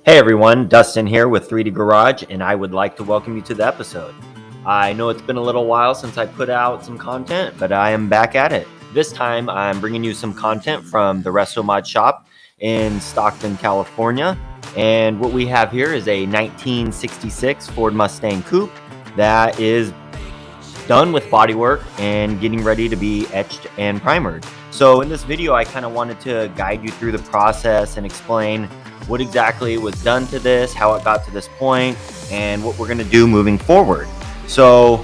Hey everyone, Dustin here with 3D Garage, and I would like to welcome you to the episode. I know it's been a little while since I put out some content, but I am back at it. This time I'm bringing you some content from the Resto Mod shop in Stockton, California. And what we have here is a 1966 Ford Mustang Coupe that is done with bodywork and getting ready to be etched and primered. So in this video, I kind of wanted to guide you through the process and explain what exactly was done to this, how it got to this point, and what we're going to do moving forward. So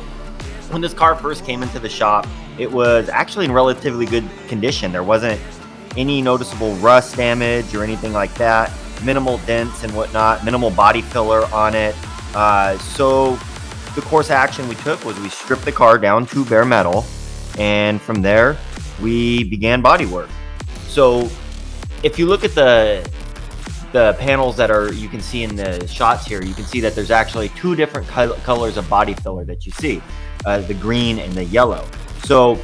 when this car first came into the shop, it was actually in relatively good condition. There wasn't any noticeable rust damage or anything like that, minimal dents and whatnot, minimal body filler on it. So the course of action we took was we stripped the car down to bare metal, and from there we began body work. So if you look at the panels that you can see in the shots here, you can see that there's actually two different colors of body filler that you see, the green and the yellow. So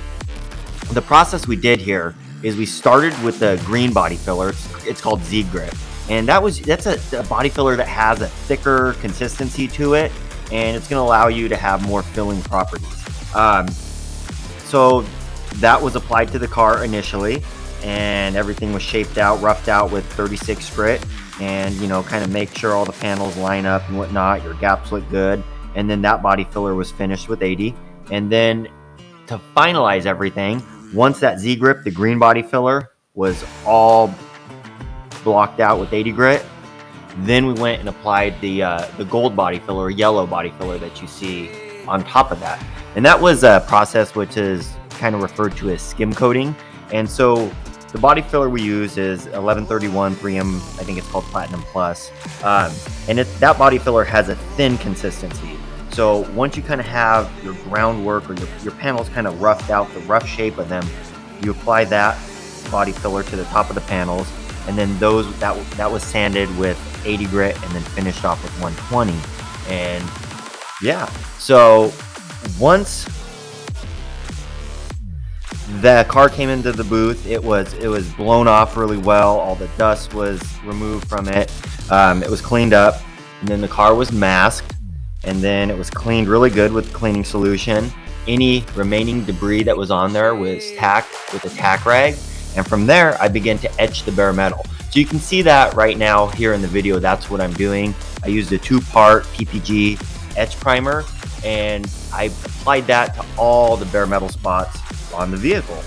the process we did here is we started with the green body filler. It's called Z-Grip, and that's a body filler that has a thicker consistency to it, and it's going to allow you to have more filling properties. So that was applied to the car initially, and everything was shaped out, roughed out with 36 grit, and kind of make sure all the panels line up and whatnot, your gaps look good. And then that body filler was finished with 80. And then to finalize everything, once that Z-Grip, the green body filler, was all blocked out with 80 grit, then we went and applied the gold body filler, yellow body filler that you see on top of that. And that was a process which is kind of referred to as skim coating. And so the body filler we use is 1131 3M, I think it's called Platinum Plus. And that body filler has a thin consistency. So once you kind of have your groundwork or your panels kind of roughed out, the rough shape of them, you apply that body filler to the top of the panels, and then that was sanded with 80 grit and then finished off with 120. And yeah, so once the car came into the booth, it was blown off really well. All the dust was removed from it. It was cleaned up, and then the car was masked, and then it was cleaned really good with cleaning solution. Any remaining debris that was on there was tacked with a tack rag, and from there I began to etch the bare metal. So you can see that right now here in the video. That's what I'm doing. I used a 2-part PPG etch primer, and I applied that to all the bare metal spots on the vehicle.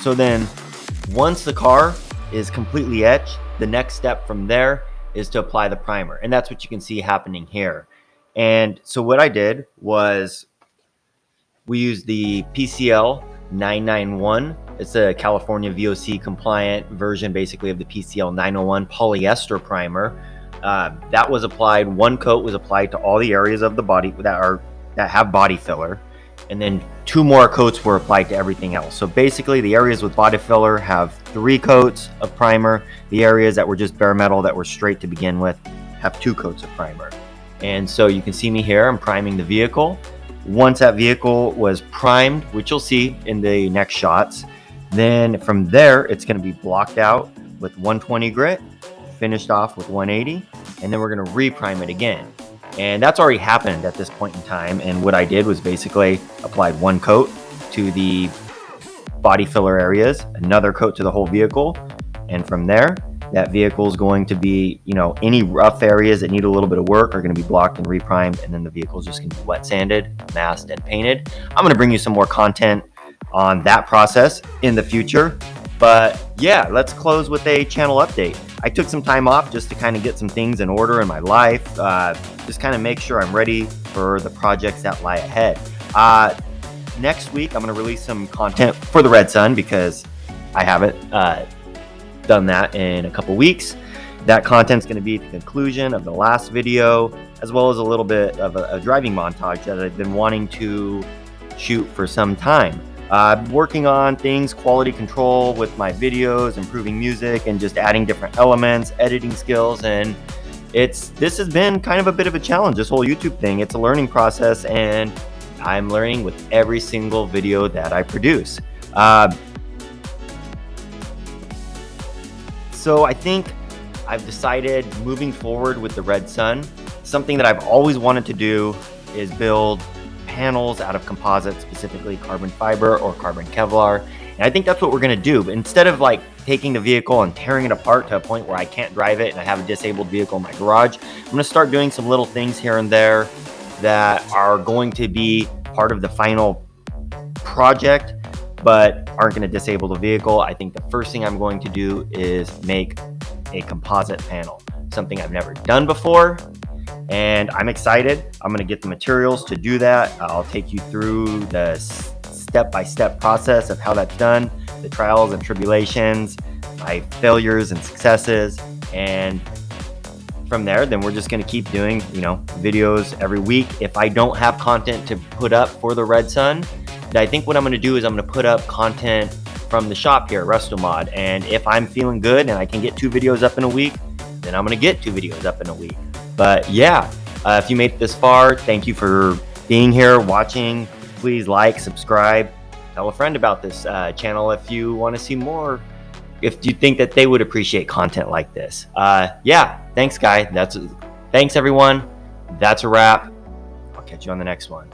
So then once the car is completely etched, the next step from there is to apply the primer, and that's what you can see happening here. And so what I did was we used the PCL 991. It's a California VOC compliant version basically of the PCL 901 polyester primer. That was applied, one coat was applied to all the areas of the body that have body filler, and then 2 more coats were applied to everything else. So basically the areas with body filler have 3 coats of primer. The areas that were just bare metal that were straight to begin with have 2 coats of primer. And so you can see me here, I'm priming the vehicle. Once that vehicle was primed, which you'll see in the next shots, then from there it's going to be blocked out with 120 grit, finished off with 180, and then we're going to reprime it again. And that's already happened at this point in time. And what I did was basically applied 1 coat to the body filler areas, another coat to the whole vehicle. And from there, that vehicle is going to be, any rough areas that need a little bit of work are going to be blocked and reprimed. And then the vehicle is just going to be wet sanded, masked, and painted. I'm going to bring you some more content on that process in the future. But yeah, let's close with a channel update. I took some time off just to kind of get some things in order in my life, just kind of make sure I'm ready for the projects that lie ahead. Next week, I'm going to release some content for the Red Sun because I haven't done that in a couple weeks. That content's going to be at the conclusion of the last video, as well as a little bit of a driving montage that I've been wanting to shoot for some time. Working on things, quality control with my videos, improving music, and just adding different elements, editing skills. And this has been kind of a bit of a challenge, this whole YouTube thing. It's a learning process, and I'm learning with every single video that I produce. So I think I've decided moving forward with the Red Sun, something that I've always wanted to do is build panels out of composite, specifically carbon fiber or carbon Kevlar. And I think that's what we're gonna do. But instead of like taking the vehicle and tearing it apart to a point where I can't drive it and I have a disabled vehicle in my garage, I'm gonna start doing some little things here and there that are going to be part of the final project, but aren't gonna disable the vehicle. I think the first thing I'm going to do is make a composite panel, something I've never done before. And I'm excited. I'm going to get the materials to do that. I'll take you through the step-by-step process of how that's done, the trials and tribulations, my failures and successes. And from there, then we're just going to keep doing, videos every week. If I don't have content to put up for the Red Sun, I think what I'm going to do is I'm going to put up content from the shop here at Restomod. And if I'm feeling good and I can get 2 videos up in a week, then I'm going to get 2 videos up in a week. But yeah, if you made it this far, thank you for being here, watching. Please like, subscribe, tell a friend about this channel if you want to see more, if you think that they would appreciate content like this. Yeah, thanks, guy. Thanks, everyone. That's a wrap. I'll catch you on the next one.